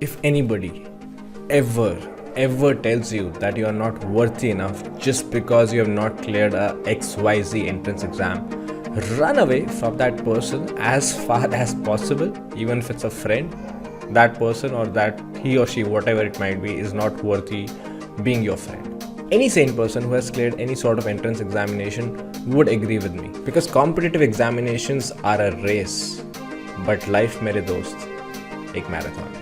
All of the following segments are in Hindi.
If anybody ever tells you that you are not worthy enough just because you have not cleared a XYZ entrance exam, run away from that person as far as possible. Even if it's a friend, that person or that he or she, whatever it might be, is not worthy being your friend. Any sane person who has cleared any sort of entrance examination would agree with me, because competitive examinations are a race, but life, mere dost, ek marathon hai.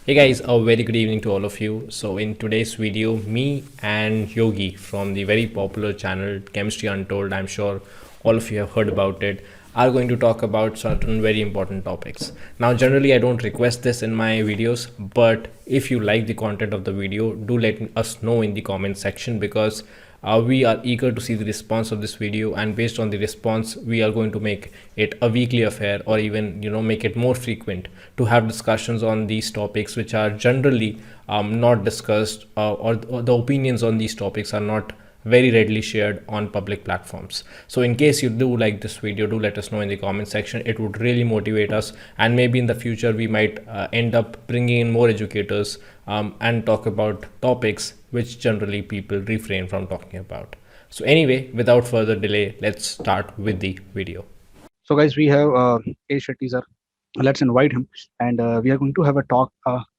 Hey guys, a very good evening to all of you. So in today's video, me and Yogi from the very popular channel Chemistry Untold, I'm sure all of you have heard about it, are going to talk about certain very important topics. Now generally I don't request this in my videos, but if you like the content of the video, do let us know in the comment section, because we are eager to see the response of this video, and based on the response we are going to make it a weekly affair, or even make it more frequent to have discussions on these topics which are generally not discussed, or the opinions on these topics are not very readily shared on public platforms. So in case you do like this video, do let us know in the comment section. It would really motivate us, and maybe in the future we might end up bringing in more educators and talk about topics which generally people refrain from talking about. So anyway, without further delay, let's start with the video. So guys, we have A. Shetty sir. Let's invite him, and we are going to have a talk,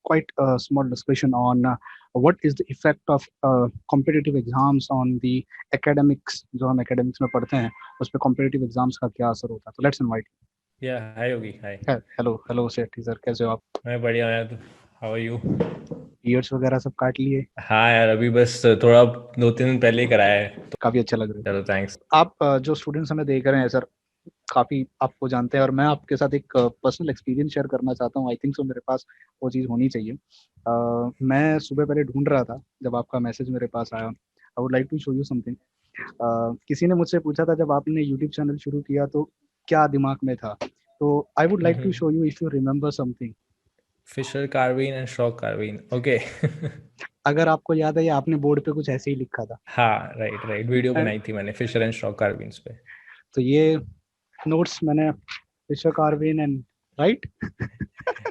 quite a small discussion on what is the effect of competitive exams on the academics. जो हम academics में पढ़ते हैं, उस पे competitive exams का क्या असर होता है? So let's invite. Yeah, hi Yogi, hi. Hello Shetty sir, कैसे हो आप? मैं बढ़िया हूँ यार, how are you? Ears वगैरह सब काट लिए? हाँ यार, अभी बस थोड़ा 2-3 दिन पहले ही कराया है, तो काफी अच्छा लग रहा है. चलो थैंक्स. आप जो स्टूडेंट्स हमें देख रहे हैं सर, काफी आपको जानते हैं, और मैं आपके साथ एक पर्सनल एक्सपीरियंस शेयर करना चाहता हूँ. आई थिंक सो मेरे पास वो चीज़ होनी चाहिए. मैं सुबह पहले ढूंढ रहा था, जब आपका मैसेज मेरे पास आया. I would like to show you something. किसी ने मुझसे पूछा था, जब आपने यूट्यूब चैनल शुरू किया तो क्या दिमाग में था? तो I would like to show you, if you remember something. Fischer carbene and Schrock carbene, okay. अगर आपको याद है, ये आपने बोर्ड पे कुछ ऐसे ही लिखा था. हाँ राइट, वीडियो बनाई थी मैंने फिशर एंड शॉक कार्बिन्स पे. तो ये नोट्स मैंने Fischer carbene and right.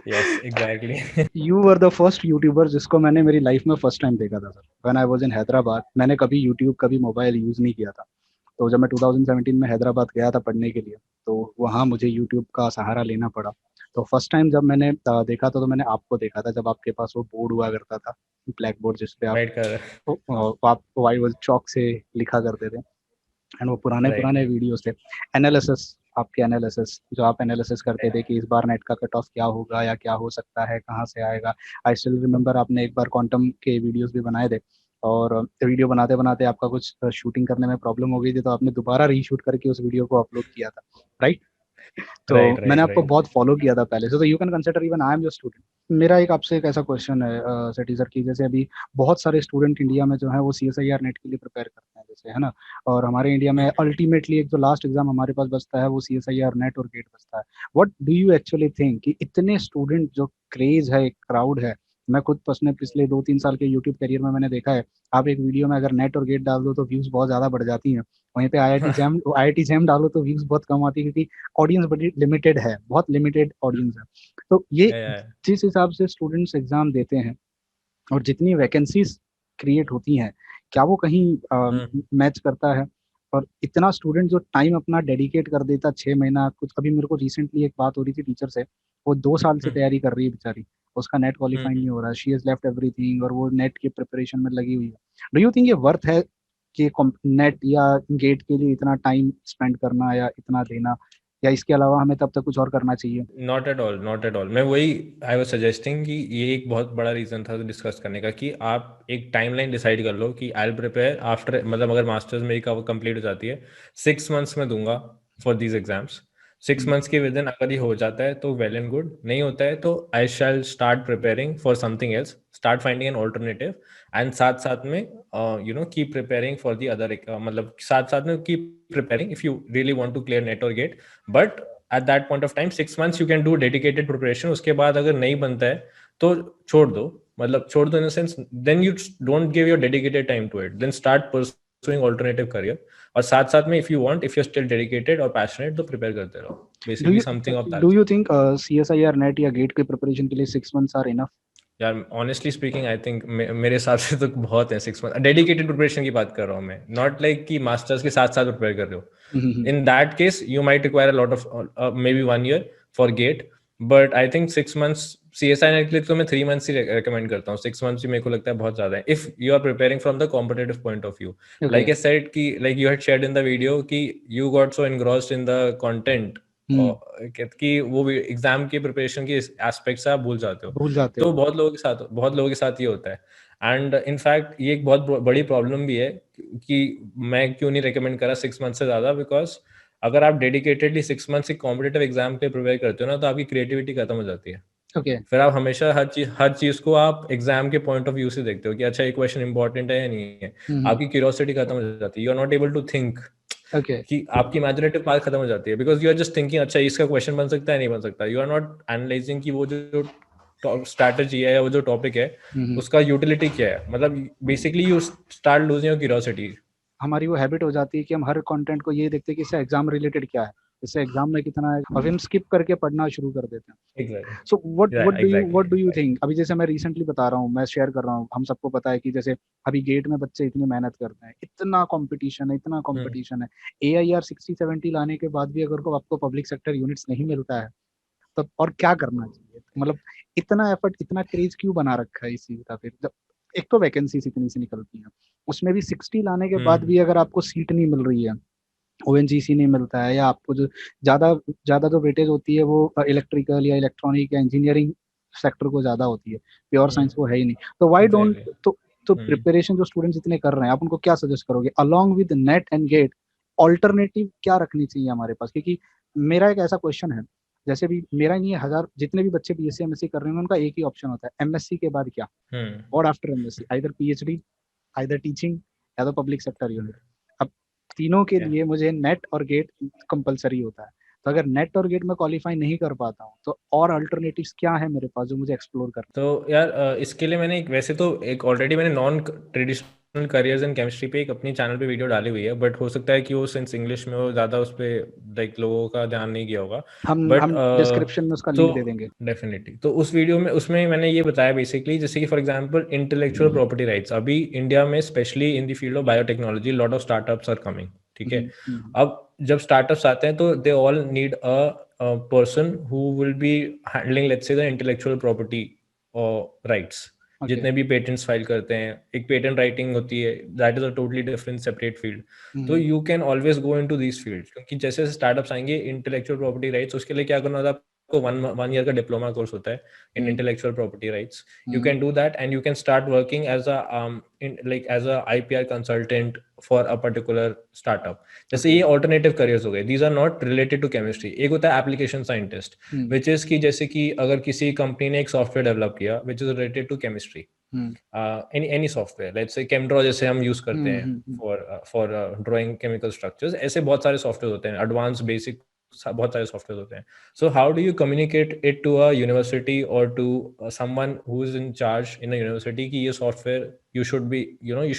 Yes exactly. You were the first YouTuber जिसको मैंने मेरी लाइफ में फर्स्ट टाइम देखा था sir. When I was in Hyderabad, मैंने कभी यूट्यूब, कभी मोबाइल यूज़ नहीं किया था. तो जब मैं 2017 में हैदराबाद गया था पढ़ने के लिए, तो वहाँ मुझे यूट्यूब का सहारा लेना पड़ा. तो फर्स्ट टाइम जब मैंने देखा था, तो मैंने आपको देखा था, जब आपके पास वो बोर्ड हुआ करता था, ब्लैक बोर्ड, जिसपे आप वाइट चौक से लिखा करते थे. एंड वो पुराने वीडियोस थे, एनालिसिस, आपके एनालिसिस, जो आप एनालिसिस करते थे कि इस बार नेट का कट ऑफ क्या होगा या क्या हो सकता है, कहाँ से आएगा. आई स्टिल रिमेंबर, आपने एक बार क्वांटम के वीडियोस भी बनाए थे, और वीडियो बनाते बनाते आपका कुछ शूटिंग करने में प्रॉब्लम हो गई थी, तो आपने दोबारा रीशूट करके उस वीडियो को अपलोड किया था, राइट? तो मैंने आपको बहुत फॉलो किया था पहले से, तो you can consider even I am your student. मेरा एक आपसे एक ऐसा क्वेश्चन है सेठी सर, की जैसे अभी बहुत सारे स्टूडेंट इंडिया में जो है वो CSIR नेट के लिए प्रिपेयर करते हैं, जैसे है ना. और हमारे इंडिया में अल्टीमेटली एक जो लास्ट एग्जाम हमारे पास बचता है, वो CSIR नेट और गेट बचता है. What do you actually think कि इतने स्टूडेंट, जो क्रेज है, एक क्राउड है. मैं खुद पर्सनली पिछले 2-3 साल के यूट्यूब करियर में मैंने देखा है, आप एक वीडियो में अगर नेट और गेट डाल दो तो व्यूज बहुत ज्यादा बढ़ जाती हैं. वहीं पे IIT जैम डालो तो व्यूज बहुत कम आती है, क्योंकि ऑडियंस बड़ी लिमिटेड है, बहुत लिमिटेड ऑडियंस है. तो ये जिस हिसाब से स्टूडेंट्स एग्जाम देते हैं और जितनी वैकेंसीज क्रिएट होती हैं, क्या वो कहीं मैच करता है? और इतना स्टूडेंट जो टाइम अपना डेडिकेट कर देता, 6 महीना कुछ. अभी मेरे को रिसेंटली एक बात हो रही थी टीचर से, वो 2 साल से तैयारी कर रही है बेचारी, उसका नेट क्वालिफाई नहीं हो रहा है. शी हैज लेफ्ट एवरीथिंग, और वो नेट के प्रिपरेशन में लगी हुई है. डू यू थिंक ये वर्थ है कि नेट या गेट के लिए इतना टाइम स्पेंड करना या इतना देना, या इसके अलावा हमें तब तक कुछ और करना चाहिए? Not at all. मैं वही आई वाज सजेस्टिंग कि ये एक बहुत बड़ा रीज़न था डिस्कस करने का, कि आप एक टाइमलाइन डिसाइड कर लो कि आई विल प्रिपेयर आफ्टर, मतलब अगर मास्टर्स मेरी का कंप्लीट हो जाती है 6 मंथ्स में दूंगा फॉर दीज एग्जाम्स. 6 मंथ्स के विद इन अगर ये हो जाता है तो वेल एंड गुड, नहीं होता है तो I shall start preparing for something else, start finding an alternative, and साथ साथ में keep preparing for the other, मतलब साथ साथ में keep preparing if you really want to clear NET और GATE. But at that point of time 6 months you can do dedicated preparation. उसके बाद अगर नहीं बनता है तो छोड़ दो, मतलब छोड़ दो in a sense, then you don't give your dedicated time to it, then start pursuing alternative career. और साथ साथ में if you want, if you're still dedicated और passionate, तो prepare करते रहो. Basically something of do that. You think CSIR net या गेट के प्रिपरेशन के लिए 6 मंथ्स आर इनफ? यार ऑनेस्टली स्पीकिंग आई थिंक मेरे हिसाब से तो बहुत है 6 मंथ। डेडिकेटेड प्रिपरेशन की बात कर रहा हूँ मैं, नॉट लाइक कि मास्टर्स के साथ साथ प्रिपेयर कर रहे हो। In that case you might require a lot of maybe 1 year for GATE, but I think 6 months CSI के लिए तो मैं 3 months ही रिकमेंड करता हूँ। 6 months ही मेरे को लगता है बहुत ज्यादा है if you are preparing from the competitive point of view. Okay. Like I said कि like you had shared in the video कि you got so engrossed in the content कि वो एग्जाम की प्रिपरेशन के एस्पेक्ट्स आप भूल जाते हो। भूल जाते तो हो। बहुत लोगों के साथ ये होता है। एंड इनफैक्ट ये एक बहुत बड़ी प्रॉब्लम भी है कि मैं क्यों नहीं रिकमेंड करा 6 मंथ से ज़्यादा, बिकॉज अगर आप डेडिकेटेडली 6 मंथ से कॉम्पिटेटिव एग्जाम के प्रिपेयर करते हो ना, तो आपकी क्रिएटिविटी खत्म हो जाती है। ओके। फिर आप हमेशा हर चीज़ को आप एग्जाम के पॉइंट ऑफ व्यू से देखते हो कि अच्छा ये क्वेश्चन इंपॉर्टेंट है या नहीं है। आपकी क्यूरियोसिटी खत्म हो जाती है, you are not able to think, okay. कि आपकी इमेजिनेटिव पार्ट खत्म हो जाती है, because you are just thinking अच्छा इसका क्वेश्चन बन सकता है नहीं बन सकता। यू आर नॉट एनालाइजिंग कि वो जो स्ट्रैटेजी है या वो जो टॉपिक है उसका यूटिलिटी क्या है। मतलब basically you start losing your curiosity. हमारी वो हैबिट हो जाती है कि हम हर कंटेंट को ये देखते हैं कि इससे एग्जाम रिलेटेड क्या है, इससे एग्जाम में कितना है, और फिर हम स्किप करके पढ़ना शुरू कर देते हैं। So what do you what do you exactly. Think? अभी जैसे मैं रिसेंटली बता रहा हूँ, मैं शेयर कर रहा हूँ, हम सबको पता है कि जैसे अभी गेट में बच्चे इतनी मेहनत करते हैं, इतना कंपटीशन है, इतना कंपटीशन है। AIR 60-70 लाने के बाद भी अगर को आपको पब्लिक सेक्टर यूनिट्स नहीं मिलता है, तब और क्या करना चाहिए? मतलब इतना एफर्ट, इतना क्रेज क्यों बना रखा है इस चीज का? फिर जब एक तो वैकेंसीज इतनी सी निकलती हैं, उसमें भी 60 लाने के बाद भी अगर आपको सीट नहीं मिल रही है, ONGC नहीं मिलता है, या आपको जो ज्यादा ज्यादा जो वेटेज होती है वो इलेक्ट्रिकल या इलेक्ट्रॉनिक या इंजीनियरिंग सेक्टर को ज्यादा होती है, प्योर साइंस वो है ही नहीं। तो वाई डोंट एग्जैक्टली। तो प्रिपरेशन जो स्टूडेंट्स इतने कर रहे हैं, आप उनको क्या सजेस्ट करोगे along with NET and GATE? Alternative क्या रखनी चाहिए हमारे पास? क्योंकि मेरा एक ऐसा क्वेश्चन है, जैसे भी मेरा नहीं है, हजार जितने भी बच्चे BSc MSc कर रहे हैं उनका एक ही ऑप्शन होता है, MSc के बाद क्या? और after MSc either PhD, either teaching, या तो पब्लिक सेक्टर यूनिट। अब तीनों के लिए मुझे नेट और गेट कंपलसरी होता है। तो अगर नेट और गेट में क्वालिफाई नहीं कर पाता हूँ, तो और अल्टरनेटिव्स क्या है मेरे पास जो मुझे एक्सप्लोर करना? तो यार इसके लिए मैंने वैसे तो एक ऑलरेडी मैंने non traditional careers in chemistry पे एक अपनी चैनल पे वीडियो डाली हुई है, बट हो सकता है कि वो सिंस इंग्लिश में वो ज़्यादा उस पर लाइक लोगों का ध्यान नहीं गया होगा। बट हम डिस्क्रिप्शन में उसका तो लिंक दे देंगे। डेफिनेटली तो उस वीडियो में उसमें मैंने ये बताया बेसिकली, जैसे कि for example intellectual property rights अभी इंडिया में specially in the field of biotechnology lot of startups are coming. ठीक है। अब जब स्टार्टअप्स आते हैं तो they all need a person who will be handling let's say the intellectual property और राइट्स। ओके। जितने भी पेटेंट्स फाइल करते हैं, एक पेटेंट राइटिंग होती है, that is a totally different separate field. तो you can always go into these field, क्योंकि जैसे जैसे स्टार्टअप्स आएंगे इंटेलेक्चुअल प्रॉपर्टी राइट्स, उसके लिए क्या करना होता है आपको 1 year का डिप्लोमा कोर्स होता है in intellectual property rights. You can do that and you can start working as as a IPR consultant for a particular startup. जैसे ओके। ये ऑल्टरनेटिव करियर्स हो गए, these are not related to chemistry. एक होता है एप्लीकेशन साइंटिस्ट, विच इज की जैसे कि अगर किसी कंपनी ने एक सॉफ्टवेयर डेवलप किया which is related to chemistry, any software let's say ChemDraw जैसे हम यूज करते हैं फॉर ड्राइंग केमिकल स्ट्रक्चर्स, ऐसे बहुत सारे सॉफ्टवेयर होते हैं, एडवांस बेसिक बहुत सारे सॉफ्टवेयर होते हैं। So how do you communicate it to a university और to someone who is in charge in a university कि ये software you should be you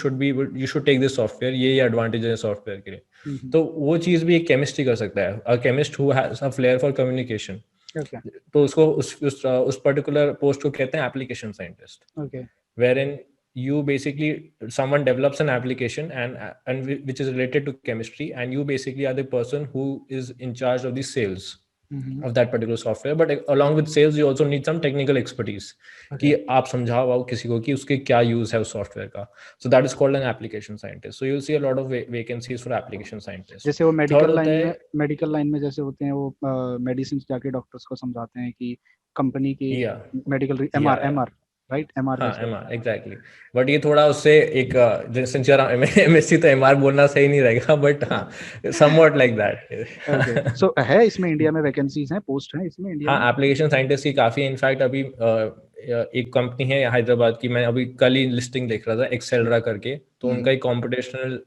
should take this software, ये एडवांटेज है सॉफ्टवेयर के लिए। तो वो चीज़ भी एक केमिस्ट्री कर सकता है, a chemist who has a flare for communication. Okay. तो उसको उस पर्टिकुलर पोस्ट को कहते हैं application scientist, okay. wherein you basically someone develops an application and which is related to chemistry, and you basically are the person who is in charge of the sales of that particular software, but along with sales you also need some technical expertise कि ओके। आप समझाओ आओ किसी को कि उसके क्या यूज है उस सॉफ्टवेयर का। So that is called an application scientist. So you'll see a lot of vacancies for application scientist. जैसे वो थर्ड होता है मेडिकल लाइन में जैसे होते हैं, वो मेडिसिन जाके डॉक्टर्स को समझाते हैं कि कंपनी की या मेडिकल या MR राइट, MR हाँ कैसे होता MR एग्जैक्टली। बट ये थोड़ा उससे एक सिंस यार MSc तो MR बोलना सही नहीं रहेगा, बट हाँ समवॉट लाइक है? ओके। दैट। सो है इसमें इंडिया में वैकेंसीज हैं, पोस्ट हैं इसमें इंडिया में? हाँ एप्लीकेशन साइंटिस्ट की काफ़ी, इनफैक्ट अभी एक कंपनी है हैदराबाद की, मैं अभी कल ही लिस्टिंग देख रहा था एक्सेलरा करके, तो उनका एक कॉम्पिटिशनल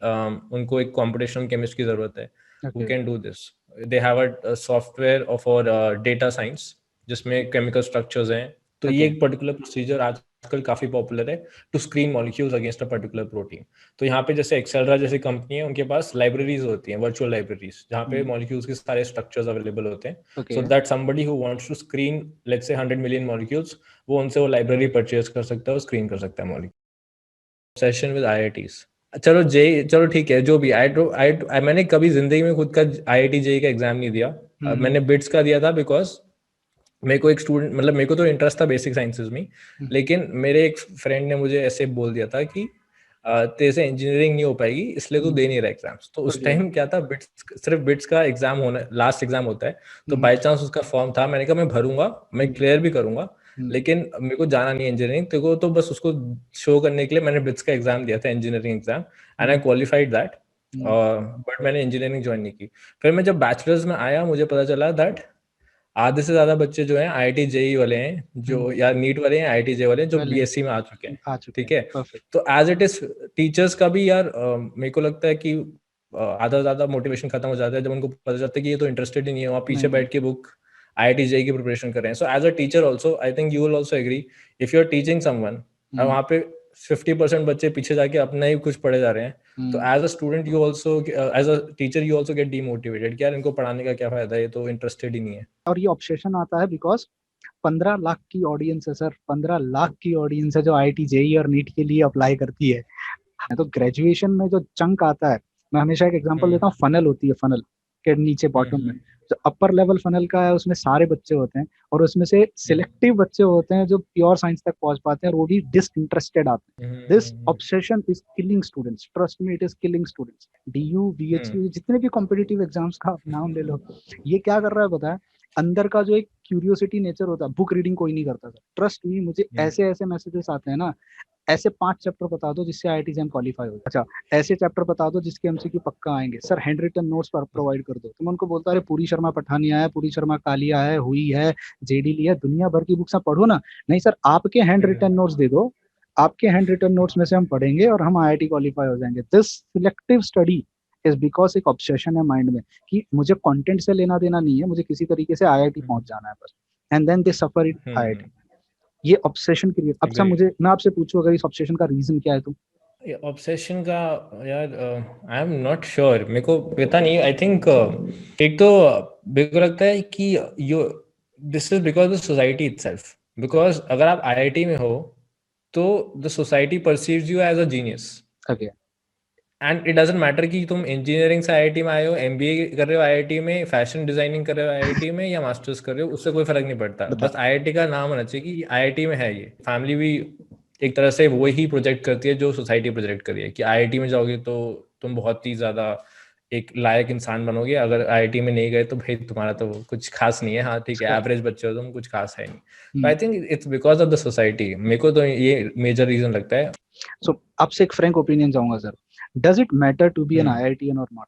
उनको एक कॉम्पिटिशनल केमिस्ट की ज़रूरत है who okay. Can do this. They have a software for data science जिसमें केमिकल स्ट्रक्चर्स हैं। तो ये ओके। एक पर्टिकुलर प्रोसीजर आज आजकल काफी पॉपुलर है to screen molecules against a particular protein. तो यहाँ पे जैसे एक्सेलरा जैसी कंपनी है, उनके पास लाइब्रेरीज होती हैं, वर्चुअल लाइब्रेरीज, जहाँ पे मॉलिक्यूल्स के सारे स्ट्रक्चर्स अवेलेबल होते हैं। So okay that somebody who wants to screen let's say 100 million molecules, वो उनसे वो लाइब्रेरी परचेज कर सकता है और स्क्रीन कर सकता है मॉलिक्यूल। सेशन विद IITs, चलो जे, चलो ठीक है, जो भी मैंने कभी जिंदगी में खुद का IIT JEE का एग्जाम नहीं दिया। मैंने बिट्स का दिया था बिकॉज मेरे को एक स्टूडेंट, मतलब मेरे को तो इंटरेस्ट था बेसिक साइंसेज में, लेकिन मेरे एक फ्रेंड ने मुझे ऐसे बोल दिया था कि तेरे से इंजीनियरिंग नहीं हो पाएगी, इसलिए तू दे नहीं रहा एग्जाम्स। तो उस टाइम क्या था, बिट्स, सिर्फ बिट्स का एग्जाम होना, लास्ट एग्जाम होता है, तो बाई चांस उसका फॉर्म था, मैंने कहा मैं भरूंगा, मैं क्लियर भी करूंगा, लेकिन मेरे को जाना नहीं इंजीनियरिंग, तेरे को तो बस उसको शो करने के लिए मैंने बिट्स का एग्जाम दिया था, engineering exam, and I qualified that, but मैंने इंजीनियरिंग ज्वाइन नहीं की। फिर मैं जब बैचलर्स में आया, मुझे पता चला दैट आधे से ज्यादा बच्चे जो हैं IIT JEE वाले हैं, जो या नीट वाले हैं, IIT JEE वाले हैं, जो वेल BSc में आ चुके हैं। आ चुके ठीक हैं, है, परफेक्ट। तो एज इट इज टीचर्स का भी यार मेरे को लगता है कि आधा ज्यादा मोटिवेशन खत्म हो जाता है जब उनको पता चलता है कि ये तो इंटरेस्टेड ही नहीं है, वहाँ पीछे नहीं, बैठ के बुक IIT JEE की प्रिपरेशन कर रहे हैं। So as a teacher also I think you will also agree, if you are teaching someone और वहाँ पे 50% बच्चे पीछे जाके अपना ही कुछ पढ़े जा रहे हैं, तो as a student you also, as a teacher you also get demotivated कि यार इनको पढ़ाने का क्या फायदा है, ये तो इंटरेस्टेड ही नहीं है। और ये ऑब्सेशन आता है बिकॉज 15 लाख की ऑडियंस है सर, 15 लाख की ऑडियंस है जो IIT JEE और नीट के लिए अप्लाई करती है। तो ग्रेजुएशन में जो चंक आता है, मैं हमेशा एक एग्जांपल देता हूँ, फनल होती है, फनल के नीचे बॉटम में जो अपर लेवल फनल का है, उसमें सारे बच्चे होते हैं, और उसमें से सिलेक्टिव बच्चे होते हैं जो प्योर साइंस तक पहुंच पाते हैं, और वो भी डिसइंटरेस्टेड आते हैं। This obsession is killing students, trust me, it is killing students. DU VHU जितने भी कॉम्पिटिटिव एग्जाम्स का आप नाम ले लो, ये क्या कर रहा है पता है, अंदर का जो एक क्यूरियोसिटी नेचर होता है, बुक रीडिंग कोई नहीं करता सर, ट्रस्ट मी, मुझे ऐसे ऐसे मैसेजेस आते हैं ना, ऐसे 5 चैप्टर बता दो जिससे IIT एग्जाम क्वालिफाई हो। अच्छा, ऐसे चैप्टर बता दो जिसके MCQ पक्का आएंगे सर, हैंड रिटन नोट्स पर प्रोवाइड कर दो। तो मैं उनको बोलता, अरे पूरी शर्मा पठानी आया है, पूरी शर्मा कालिया है, हुई है, JD ली है, दुनिया भर की बुक्स आप पढ़ो ना। नहीं सर, आपके हैंड रिटन नोट्स दे दो, आपके हैंड रिटन नोट्स में से हम पढ़ेंगे और हम IIT क्वालिफाई हो जाएंगे। This selective study is because एक ऑब्सेशन है माइंड में कि मुझे कंटेंट से लेना देना नहीं है, मुझे किसी तरीके से IIT पहुंच जाना है बस, and then they suffer it IIT। ये ऑब्सेशन क्रिएट। अब सर मुझे, मैं आपसे पूछूं, अगर इस ऑब्सेशन का रीजन क्या है तो? ऑब्सेशन का, यार आई एम नॉट श्योर, मेरे को पता नहीं। आई थिंक एक तो मेरे को लगता है कि you, this is because the society itself, because अगर आप IIT में हो तो the society perceives you as a genius, okay, and it doesn't matter कि तुम इंजीनियरिंग से IIT में आए हो, MBA कर रहे हो IIT में, फैशन डिजाइनिंग कर रहे हो IIT में, या मास्टर्स कर रहे हो, उससे कोई फर्क नहीं पड़ता, बता। बस IIT का नाम होना चाहिए कि IIT में है ये। फैमिली भी एक तरह से वही प्रोजेक्ट करती है जो सोसाइटी प्रोजेक्ट करी है, कि IIT में जाओगे तो तुम बहुत ही ज्यादा एक लायक इंसान बनोगे, अगर IIT में नहीं गए तो भाई तुम्हारा तो कुछ खास नहीं है, हाँ ठीक है एवरेज बच्चे हो तुम, कुछ खास है नहीं। तो I think it's because of the society, मेरे को तो ये मेजर रीजन लगता है। सो आपसे एक फ्रैंक ओपिनियन चाहूंगा sir, does it matter to be an IITian और नॉट?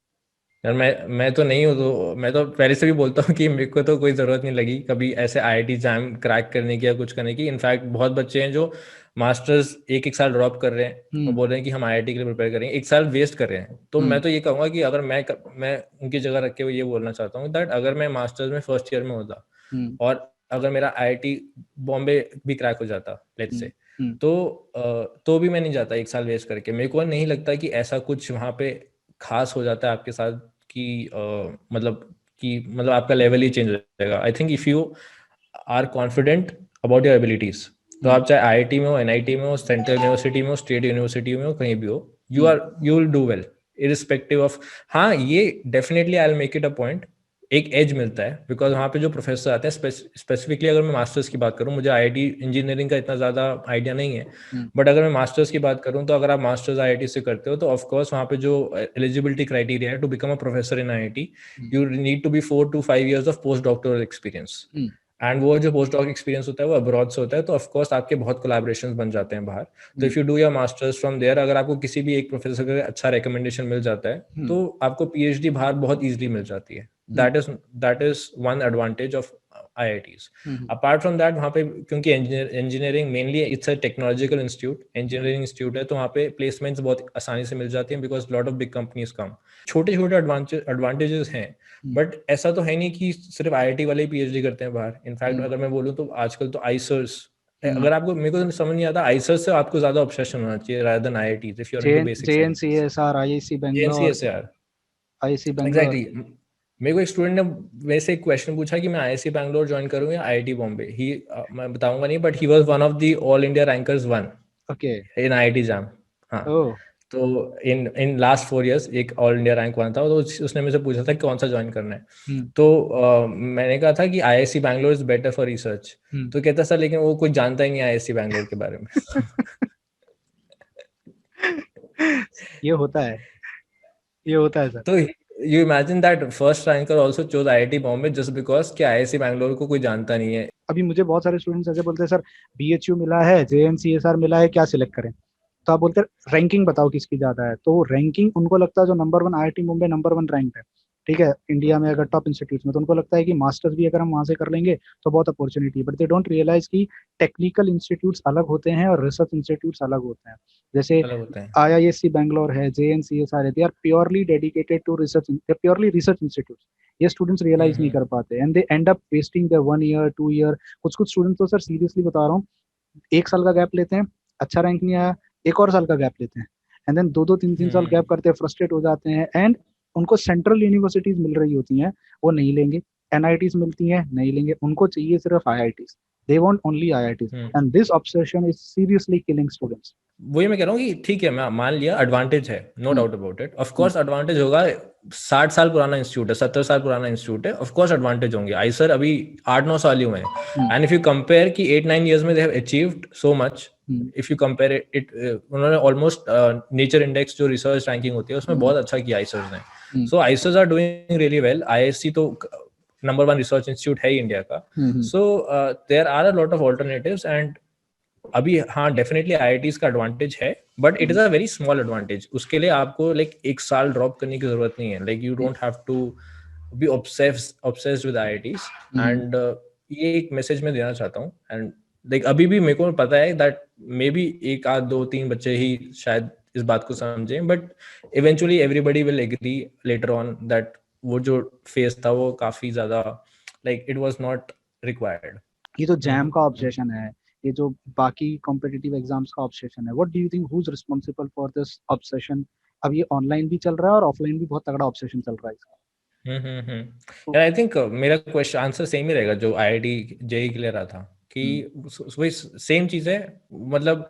यार मैं तो नहीं हूँ, तो मैं तो पहले से भी बोलता हूँ कि मेरे को तो कोई ज़रूरत नहीं लगी कभी ऐसे IIT एग्जाम क्रैक करने की या कुछ करने की। इनफैक्ट बहुत बच्चे हैं जो मास्टर्स एक एक साल ड्रॉप कर रहे हैं और बोल रहे हैं कि हम IIT के लिए प्रिपेयर करेंगे, एक साल वेस्ट कर रहे हैं। तो मैं तो ये कहूँगा कि अगर मैं उनकी जगह रख के ये बोलना चाहता हूँ दैट अगर मैं मास्टर्स में फर्स्ट ईयर में होता और अगर मेरा IIT बॉम्बे भी क्रैक हो जाता लेट्स से, तो भी मैं नहीं जाता एक साल वेस्ट करके। मेरे को नहीं लगता कि ऐसा कुछ वहाँ पे खास हो जाता है आपके साथ कि मतलब आपका लेवल ही चेंज हो जाएगा। I think if you are confident about your abilities, तो आप चाहे IIT में हो, NIT में हो, सेंट्रल यूनिवर्सिटी में हो, स्टेट यूनिवर्सिटी में हो, कहीं भी हो, you will do well irrespective of. हाँ, ये definitely I will make it a point, एक एज मिलता है बिकॉज वहाँ पे जो प्रोफेसर आते हैं, स्पेसिफिकली अगर मैं मास्टर्स की बात करूँ, मुझे IIT इंजीनियरिंग का इतना ज़्यादा आइडिया नहीं है, बट अगर मैं मास्टर्स की बात करूँ तो अगर आप मास्टर्स IIT से करते हो तो ऑफकोर्स वहाँ पे जो एलिजिबिलिटी क्राइटेरिया है to become a professor in IIT, you need to be 4 to 5 years of post doctoral experience, and वो जो पोस्ट डॉक एक्सपीरियंस होता है वो अब्रॉड से होता है, तो ऑफकोर्स आपके बहुत कोलैबोरेशंस बन जाते हैं बाहर। तो if you do your masters from there, अगर आपको किसी भी एक प्रोफेसर का अच्छा रिकमेंडेशन मिल जाता है तो आपको PhD बाहर बहुत इजीली मिल जाती है। That is one advantage of IITs। Apart from that, वहाँ पे क्योंकि engineering mainly it's a technological institute, engineering institute है, तो वहाँ पे प्लेसमेंट्स बहुत आसानी से मिल जाती हैं because lot of big companies come. छोटे छोटे एडवांटेजेस हैं, बट ऐसा तो है नहीं कि सिर्फ IIT वाले ही PhD करते हैं बाहर। इनफैक्ट अगर मैं बोलूँ तो आजकल तो आइसर्स हम्म। अगर आपको, मेरे को तो समझ नहीं आता, आईसर्स से आपको ज्यादा ऑब्सेशन होना चाहिए rather than IITs if you are J into basic J N C sciences. S R, I I C JNC Bangalore, से यार, IIC बेंगलोर। एग्जैक्टली। मेरे को एक स्टूडेंट ने मेरे से एक क्वेश्चन पूछा कि मैं आईआईसी बैंगलोर ज्वाइन करूँ या आईआईटी बॉम्बे। ही मैं बताऊंगा नहीं, but he was one of the all India rankers one okay. In IIT जाम। हाँ, ओ। तो इन इन लास्ट 4 years एक ऑल इंडिया रैंक वन था, तो उसने मुझे पूछा था कि कौन सा ज्वाइन करना है। हम्म। तो मैंने कहा था कि IISc Bangalore is better for research. Hmm. तो कहता सर लेकिन वो कुछ जानता ही नहीं आईआईसी बैंगलोर के बारे में। ये होता है, ये होता है सर। तो you imagine that first ranker also chose IIT Bombay just because कि आईआईसी बैंगलोर को कोई जानता नहीं है। अभी मुझे बहुत सारे स्टूडेंट्स ऐसे बोलते हैं, सर BHU मिला है, JNCSR मिला है, क्या सिलेक्ट करें? तो आप बोलते हैं रैंकिंग बताओ किसकी ज्यादा है, तो रैंकिंग उनको लगता है जो number one IIT Mumbai number one rank है, ठीक है, इंडिया में अगर टॉप इंस्टीट्यूट में, तो उनको लगता है कि मास्टर्स भी अगर हम वहां से कर लेंगे तो बहुत opportunity, but they don't realize कि टेक्निकल इंस्टीट्यूट्स अलग होते हैं और रिसर्च इंस्टीट्यूट्स अलग होते हैं। जैसे अलग होते हैं। IISc बैंगलोर है, JNCSR है, they are purely dedicated to research, they purely research institute. ये स्टूडेंट्स रियलाइज नहीं हम्म। कर पाते and they end up wasting their 1 year 2 year. कुछ कुछ स्टूडेंट्स तो सर सीरियसली बता रहा हूँ, 1 साल का गैप लेते हैं, अच्छा रैंक नहीं आया, एक और साल का गैप लेते हैं, एंड देन दो दो तीन तीन साल हम्म। गैप करते हैं, फ्रस्ट्रेट हो जाते हैं, एंड उनको सेंट्रल यूनिवर्सिटीज मिल रही होती हैं, वो नहीं लेंगे। NITs मिलती हैं, नहीं लेंगे, उनको चाहिए सिर्फ IITs। They want only IITs, hmm. And this obsession is seriously killing students. वही मैं कह रहा हूँ कि ठीक है, मैं मान लिया एडवांटेज है, no hmm. Doubt about it, of hmm. Course advantage होगा। 60 साल पुराना इंस्टीट्यूट है, 70 साल पुराना इंस्टीट्यूट है, ऑफ कोर्स एडवांटेज होंगे। आई सर अभी 8-9 साल ही हुए हैं, hmm. And if you compare कि 8-9 years में they have achieved so much. Hmm. If you compare it, उन्होंने ऑलमोस्ट नेचर इंडेक्स जो रिसर्च रैंकिंग होती है उसमें हम्म। बहुत अच्छा किया आईसर्स ने। Hmm. So IISERs are doing really well. IISc तो नंबर वन रिसर्च इंस्टीट्यूट है ही इंडिया का। Hmm. So there are a lot of alternatives, and अभी हाँ डेफिनेटली आईआईटीज का एडवांटेज है, but it is hmm. A very small advantage. उसके लिए आपको लाइक 1 साल ड्रॉप करने की जरूरत नहीं है। Like you hmm. Don't have to be obsessed with IITs. Hmm. And ये एक मैसेज मैं देना चाहता हूँ। एंड लाइक अभी भी मेरे को पता है दैट मे बी एक आध दो तीन बच्चे ही शायद इस बात को समझें, but eventually everybody will agree later on that वो जो फेस था वो काफी ज्यादा like it was not required. ये तो जैम का ऑब्सेशन है, ये जो बाकी कॉम्पिटिटिव एग्जाम्स का ऑब्सेशन है, what do you think who is responsible for this obsession? अब ये ऑनलाइन भी चल रहा है और ऑफलाइन भी बहुत तगड़ा ऑब्सेशन चल रहा है इसका। यार आई थिंक मेरा क्वेश्चन आंसर सेम ही रहेगा जो आईआईटी जेई के लिए रहा था, कि हम्म। वही सेम चीज है। मतलब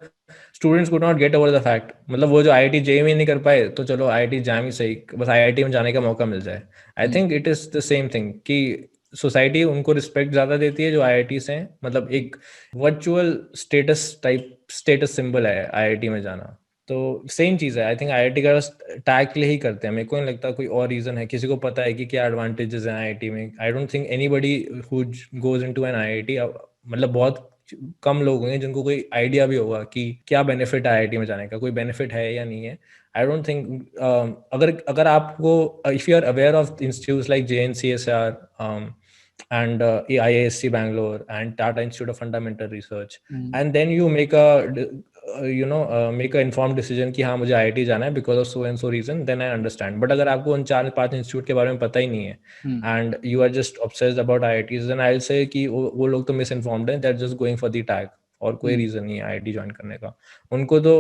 students could not get over the fact, मतलब वो जो आईआईटी जेई में नहीं कर पाए तो चलो आईआईटी जैम ही सही, बस आईआईटी में जाने का मौका मिल जाए। I hmm. Think it is the same thing कि सोसाइटी उनको रिस्पेक्ट ज्यादा देती है जो आईआईटी से हैं। मतलब हम्म। एक virtual status type status symbol है आईआईटी में जाना। तो सेम चीज़ है। आई थिंक आईआईटी का टैग के लिए ही करते हैं, मेरे को नहीं लगता कोई और रीज़न है। किसी को पता है कि क्या एडवांटेजेस हैं आईआईटी में। I don't think anybody who goes into an IIT, मतलब बहुत कम लोग होंगे जिनको कोई आइडिया भी होगा कि क्या बेनिफिट है आईआईटी में जाने का, कोई बेनिफिट है या नहीं है। आई डोंट थिंक अगर अगर आपको if you are aware of institutes like JNCSR and IISc Bangalore and Tata Institute of Fundamental Research, hmm. and then you make make a informed decision कि हाँ मुझे आईआईटी जाना है because of so and so reason, then I understand. But अगर आपको उन 4-5 इंस्टीट्यूट के बारे में पता ही नहीं है hmm. And you are just obsessed about IITs, then I will say कि वो लोग तो मिस इन्फॉर्म्ड हैं, that just going for the tag, और कोई हम्म। रीज़न नहीं है आईआईटी ज्वाइन करने का। उनको तो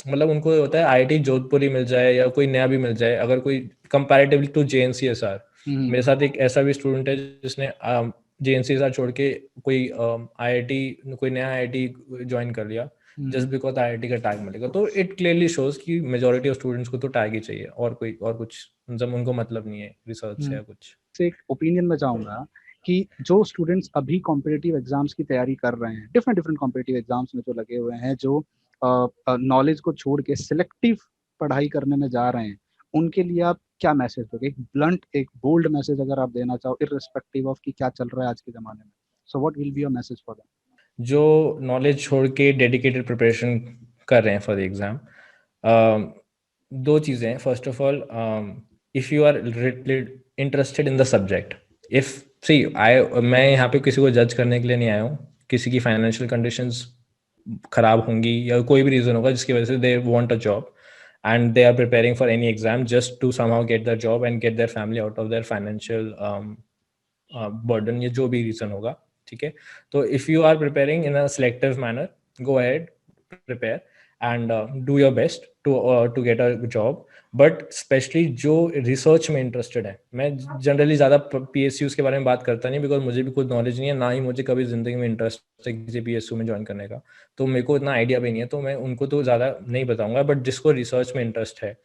मतलब उनको होता है आईआईटी जोधपुर ही मिल जाए या कोई नया भी मिल जाए, अगर कोई कंपैरेटिवली टू JNCSR। हम्म। मेरे साथ एक ऐसा भी स्टूडेंट है जिसने JNCSR छोड़ के कोई आईआईटी, कोई नया आईआईटी ज्वाइन कर लिया हम्म। जस्ट बिकॉज आईआईटी का टैग मिलेगा। तो इट क्लियरली शोज कि मेजोरिटी ऑफ स्टूडेंट्स को तो टैग ही चाहिए, और कोई और कुछ जब उनको मतलब नहीं है रिसर्च से हम्म। या कुछ। से एक ओपिनियन में चाहूंगा कि जो स्टूडेंट्स अभी कॉम्पिटिटिव एग्जाम्स की तैयारी कर रहे हैं, डिफरेंट डिफरेंट कॉम्पिटिटिव एग्जाम्स में जो लगे हुए हैं, जो नॉलेज को छोड़ के सिलेक्टिव पढ़ाई करने में जा रहे हैं, उनके लिए आप क्या मैसेज दोगे? एक ब्लंट, एक बोल्ड मैसेज अगर आप देना चाहो, इररिस्पेक्टिव ऑफ कि क्या चल रहा है आज के जमाने में, so what will be your message for जो नॉलेज छोड़ के डेडिकेटेड प्रिपरेशन कर रहे हैं फॉर द एग्ज़ाम, दो चीज़ें हैं। First of all, if you are interested in the subject, if see I मैं यहाँ पे किसी को जज करने के लिए नहीं आया हूँ। किसी की फाइनेंशियल कंडीशंस खराब होंगी या कोई भी रीज़न होगा जिसकी वजह से they want a job and they are preparing for any exam just to somehow get the job and get their family out of their financial burden, या जो भी रीज़न होगा। ठीक है। तो if you are preparing in a selective manner, go ahead, prepare and do your best to get a job. But specially जो रिसर्च में इंटरेस्टेड है, मैं जनरली ज़्यादा PSUs के बारे में बात करता नहीं, बिकॉज मुझे भी कुछ नॉलेज नहीं है, ना ही मुझे कभी ज़िंदगी में इंटरेस्ट है किसी PSU में ज्वाइन करने का, तो मेरे को इतना आइडिया भी नहीं है, तो मैं उनको तो ज़्यादा नहीं बताऊंगा। बट जिसको रिसर्च में इंटरेस्ट है,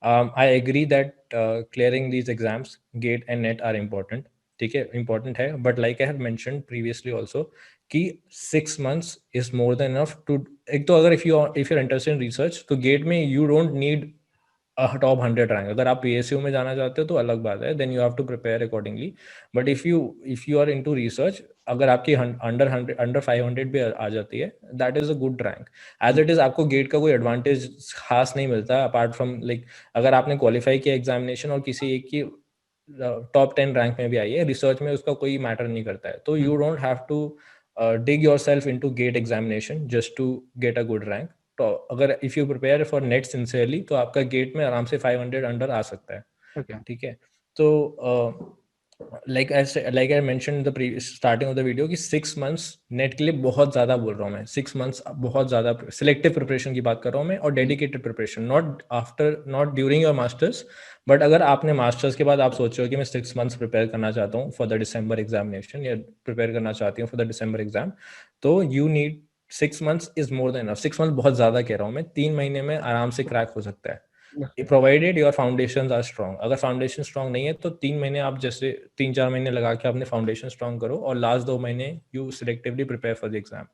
I agree that clearing these exams GATE and NET are important, ठीक है, इंपॉर्टेंट है। But like I have mentioned previously also कि 6 months is more than enough to, एक तो अगर if you are interested in research, तो गेट में you don't need top 100 rank. अगर आप PSU में जाना चाहते हो तो अलग बात है, then you have to prepare accordingly. But if you are into research, अगर आपकी अंडर 500 भी आ जाती है, that is a good rank as it is. आपको गेट का कोई एडवांटेज खास नहीं मिलता अपार्ट फ्रॉम लाइक, अगर आपने क्वालिफाई किया एग्जामिनेशन और किसी एक की टॉप 10 रैंक में भी आई है, रिसर्च में उसका कोई मैटर नहीं करता है। तो you don't have to dig yourself into gate examination just to get a good rank। तो अगर if you prepare for net sincerely, तो आपका गेट में आराम से 500 अंडर आ सकता है, Okay. ठीक है। तो like I mention the starting of the video कि 6 months नेट के लिए बहुत ज़्यादा बोल रहा हूँ मैं, 6 months बहुत ज़्यादा। सिलेक्टिव प्रिपरेशन की बात कर रहा हूँ मैं, और dedicated preparation, not during your masters. But अगर आपने मास्टर्स के बाद आप सोच रहे हो कि मैं 6 months प्रिपेयर करना चाहता हूँ फॉर द डिसम्बर एग्जामिनेशन, या प्रिपेयर करना चाहती हूँ फॉर द डिसम्बर एग्जाम, तो you need 6 months is more than enough. 6 months बहुत ज़्यादा कह रहा हूँ मैं, 3 महीने में आराम से क्रैक हो सकता है, provided your foundation are strong. अगर फाउंडेशन स्ट्रॉन्ग नहीं है तो 3 महीने आप जैसे 3-4 महीने लगा के अपने फाउंडेशन स्ट्रॉन्ग करो, और लास्ट 2 महीने you selectively prepare for the exam.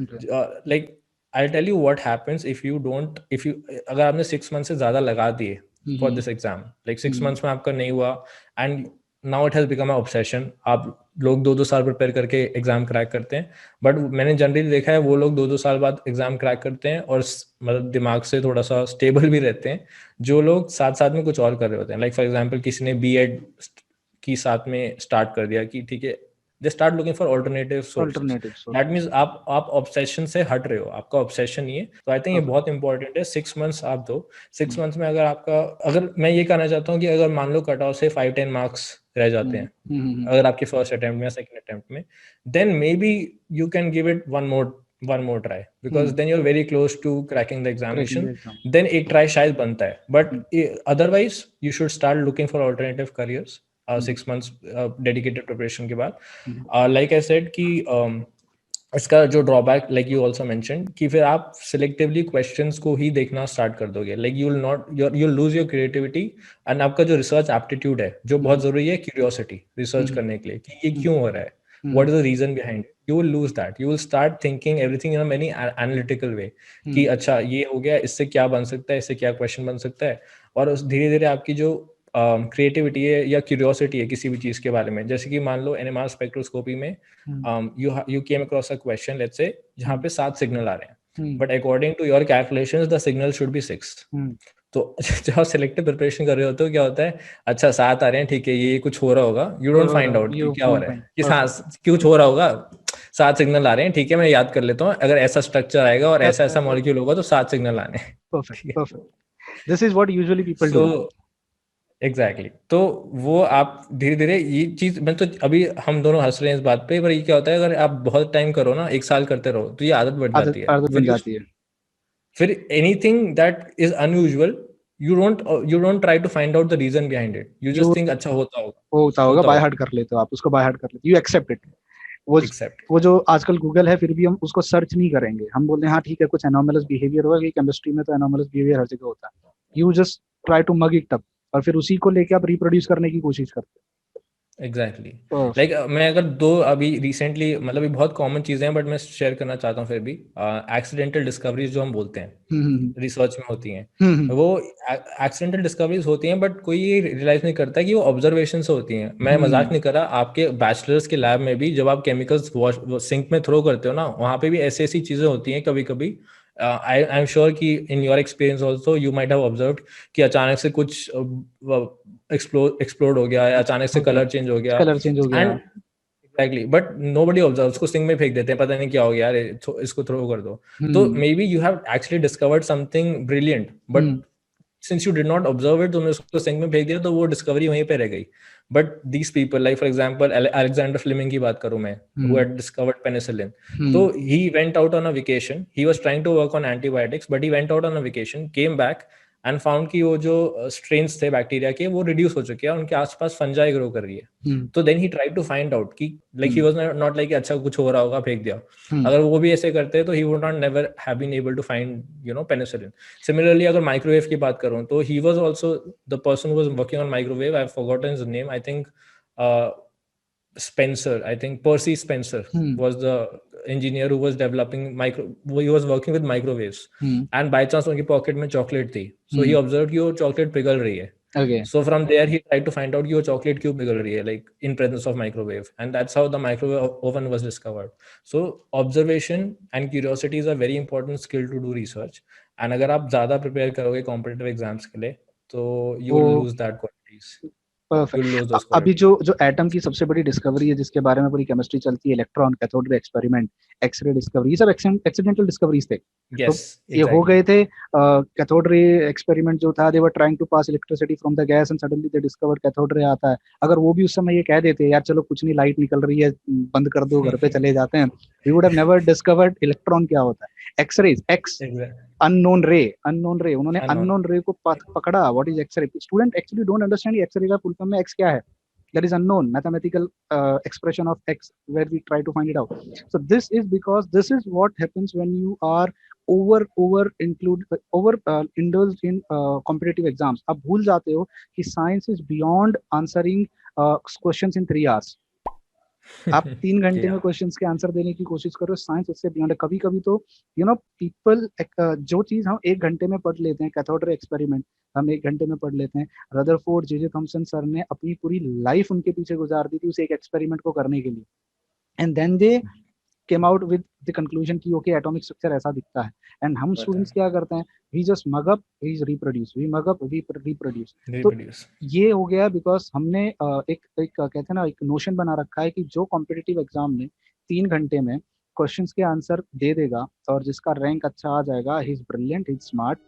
Okay. Like I tell you what happens if you don't, if you, अगर आपने 6 months से ज़्यादा लगा दिए for this exam, like 6 months में आपका नहीं हुआ, and now it has become a obsession. आप लोग 2-2 साल प्रिपेयर करके एग्जाम क्रैक करते हैं, बट मैंने जनरली देखा है वो लोग 2-2 साल बाद एग्जाम क्रैक करते हैं और मतलब दिमाग से थोड़ा सा स्टेबल भी रहते हैं, जो लोग साथ साथ में कुछ और कर रहे होते हैं। लाइक फॉर एग्जांपल किसी ने B.Ed की साथ में स्टार्ट कर दिया कि ठीक है, they start looking for alternative sources. Alternative that sources. Means आप ऑब्सेशन से हट रहे हो, आपका ऑब्सेशन ये, तो आई थिंक ये Perfect. बहुत इंपॉर्टेंट है। 6 months आप दो, 6 months में अगर आपका, अगर मैं ये कहना चाहता हूँ कि अगर मान लो कट ऑफ से 5-10 मार्क्स रह जाते हैं, अगर आपके फर्स्ट अटेम्प्ट में या सेकंड अटेम्प्ट में, then maybe you can give it one more try, because then you're very close to cracking the Cracking examination, the exam. then एक try शायद बनता है। but otherwise you should start looking for alternative careers 6 months dedicated preparation के बाद। like I said कि इसका जो drawback, like you also mention, कि फिर आप सिलेक्टिवली क्वेश्चंस को ही देखना स्टार्ट कर दोगे, like you will not, you lose your creativity, and आपका जो रिसर्च एप्टीट्यूड है, जो बहुत जरूरी है क्यूरियोसिटी रिसर्च करने के लिए कि ये क्यों हो रहा है, what is the reason behind it, you will lose that, you will start thinking everything in a very analytical way कि अच्छा ये हो गया, इससे क्या बन सकता है, इससे क्या क्वेश्चन बन सकता है, और उस धीरे धीरे आपकी जो क्रिएटिविटी है या क्यूरियोसिटी है किसी भी चीज़ के बारे में, जैसे कि मान लो NMR स्पेक्ट्रोस्कोपी में you came across a question, let's say, जहाँ पे 7 सिग्नल आ रहे हैं, but according to your calculations the signal should be 6। तो जब आप सिलेक्टिव प्रिपरेशन कर रहे होते हो, क्या होता है, अच्छा 7 आ रहे हैं, ठीक है, ये कुछ हो रहा होगा, यू डोंट फाइंड आउट कि You क्या हो won't रहा find. है, कि Perfect. कुछ हो रहा होगा, 7 सिग्नल आ रहे हैं, ठीक है, मैं याद कर लेता हूँ, अगर ऐसा स्ट्रक्चर आएगा और ऐसा ऐसा मॉलिक्यूल होगा तो 7 सिग्नल आने हैं, Perfect. ठीक है। Perfect. This is what usually people so do. Exactly तो वो आप धीरे धीरे ये चीज, मैं तो अभी हम दोनों हंस रहे हैं इस बात पे, पर ये क्या होता है, अगर आप बहुत टाइम करो ना, 1 साल करते रहो, तो ये आदत बढ़ आदत जाती है। आदत बन जाती है. फिर anything that is unusual, you don't try to find out the reason behind it, you You just think अच्छा होता होगा, वो होता होगा, होता बाय होगा। हार्ट कर लेते हो आप उसको, बाय हार्ट कर लेते, यू एक्सेप्ट इट. वो एक्सेप्ट। वो जो आजकल गूगल है, फिर भी हम उसको सर्च नहीं करेंगे, हम बोलते हैं हाँ ठीक है, कुछ एनोमलस बिहेवियर होगा, कि केमिस्ट्री में तो एनोमलस बिहेवियर हर जगह होता है. You just try to mug it up, और फिर उसी को लेके आप रिप्रोड्यूस करने की कोशिश करते एग्जैक्टली। हो. लाइक मैं अगर दो अभी रिसेंटली, मतलब ये बहुत कॉमन चीज़ें हैं बट मैं शेयर करना चाहता हूँ फिर भी, एक्सीडेंटल डिस्कवरीज जो हम बोलते हैं हम्म. रिसर्च में होती हैं, हम्म. वो एक्सीडेंटल डिस्कवरीज होती हैं, बट कोई ये रियलाइज नहीं करता कि वो ऑब्जर्वेशन से होती हैं। मैं मजाक हम्म. नहीं कर रहा, आपके बैचलर्स के लैब में भी जब आप केमिकल्स वॉश सिंक में थ्रो करते हो ना, वहाँ पे भी ऐसी ऐसी चीज़ें होती हैं कभी कभी। आई एम श्योर कि in your experience also you might have observed कि अचानक से कुछ एक्सप्लोड हो गया, या अचानक से हो गया, कलर चेंज हो गया, कलर चेंज हो गया. And exactly, but nobody observe, उसको सिंक में फेंक देते हैं, पता नहीं क्या हो गया, यार इसको थ्रो कर दो। तो hmm. Maybe you have actually discovered something brilliant, but hmm. Since you did not observe it, तुमने उसको सिंक में फेंक दिया, तो वो डिस्कवरी वहीं पे रह गई। But these people, like for example Alexander Fleming की बात करूँ मैं, who had discovered penicillin, so he went out on a vacation, he was trying to work on antibiotics, but he went out on a vacation, came back and found कि वो जो strains थे बैक्टीरिया के वो reduce हो चुके हैं, उनके आसपास fungi grow कर रही है. तो then he tried to find out कि like he was not like अच्छा कुछ हो रहा होगा फेंक दिया. अगर वो भी ऐसे करते तो he would not never have been able to find penicillin. Similarly अगर माइक्रोवेव की बात करूँ तो he was also the person who was working on microwave. I've forgotten his name. I think uh, Spencer, I think Percy Spencer was the engineer who was developing he was working with microwaves, and by chance उनकी pocket में chocolate थी, so he observed कि वो chocolate पिघल रही है. Okay. So from there he tried to find out कि वो chocolate क्यों पिघल रही है, like in presence of microwave, and that's how the microwave oven was discovered. So observation and curiosity is a very important skill to do research, and अगर आप ज़्यादा prepare करोगे competitive exams के लिए तो you will lose that qualities. Perfect. अभी जो एटम की सबसे बड़ी डिस्कवरी है जिसके बारे में पूरी केमिस्ट्री चलती है, electron, cathode ray experiment, X ray discovery, ये सब एक्सीडेंटल डिस्कवरीज थे. Yes, तो ये हो गए थे. कैथोड रे एक्सपेरिमेंट जो था, they were trying to pass electricity from the gas and suddenly they discovered cathode ray आता है. अगर वो भी उस समय ये कह देते यार चलो कुछ नहीं, लाइट निकल रही है, बंद कर दो, घर पे चले जाते हैं, we would have never discovered electron क्या होता है. एक्सरेज, एक्स अननोन रे, उन्होंने अननोन रे को पकड़ा. What is X ray? Student actually don't understand X ray का फुल फॉर्म में एक्स क्या है. That is unknown mathematical expression of x where we try to find it out. So this is because this is what happens when you are indulged in competitive exams. आप भूल जाते हो कि science is beyond answering questions in 3 hours. आप 3 घंटे में क्वेश्चंस के आंसर देने की कोशिश करो, साइंस उससे बियॉन्ड है. कभी कभी तो पीपल जो चीज हम 1 घंटे में पढ़ लेते हैं, कैथोड रे एक्सपेरिमेंट हम 1 घंटे में पढ़ लेते हैं, रदरफोर्ड, जे थॉमसन सर ने अपनी पूरी लाइफ उनके पीछे गुजार दी थी उस एक एक्सपेरिमेंट को करने के लिए. And then they came out with the conclusion कि ओके एटॉमिक स्ट्रक्चर ऐसा दिखता है. एंड हम स्टूडेंट्स क्या करते हैं, we just mug up, we reproduce, we mug up, we reproduce. तो ये हो गया बिकॉज हमने एक कहते हैं ना, एक नोशन बना रखा है कि जो कॉम्पिटिटिव एग्जाम में 3 घंटे में क्वेश्चंस के आंसर दे देगा और जिसका रैंक अच्छा आ जाएगा, he is brilliant, he is smart.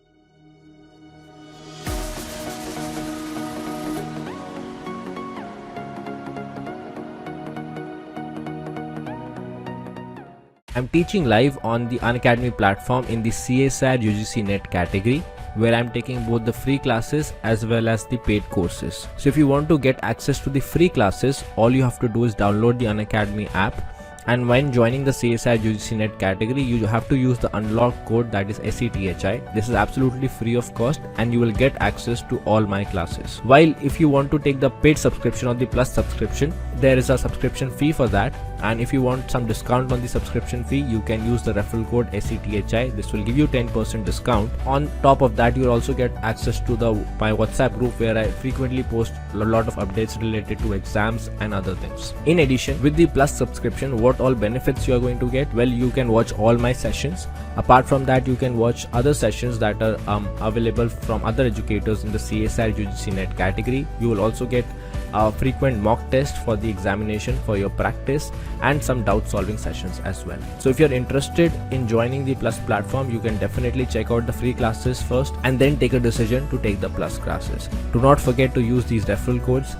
I'm teaching live on the Unacademy platform in the CSIR UGC NET category, where I'm taking both the free classes as well as the paid courses. So if you want to get access to the free classes, all you have to do is download the Unacademy app, and when joining the CSIR UGC NET category, you have to use the unlock code, that is SETHI. This is absolutely free of cost and you will get access to all my classes. While if you want to take the paid subscription or the plus subscription, there is a subscription fee for that, and if you want some discount on the subscription fee, you can use the referral code SETHI. This will give you 10% discount. On top of that, you will also get access to my WhatsApp group, where I frequently post a lot of updates related to exams and other things. In addition, with the plus subscription, what all benefits you are going to get? Well, you can watch all my sessions. Apart from that, you can watch other sessions that are available from other educators in the CSIR UGC NET category. You will also get a frequent mock test for the examination for your practice, and some doubt solving sessions as well. So if you're interested in joining the plus platform, you can definitely check out the free classes first and then take a decision to take the plus classes. Do not forget to use these referral codes.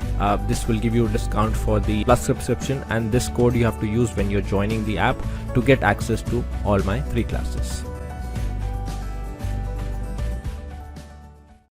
This will give you a discount for the plus subscription, and this code you have to use when you're joining the app to get access to all my free classes.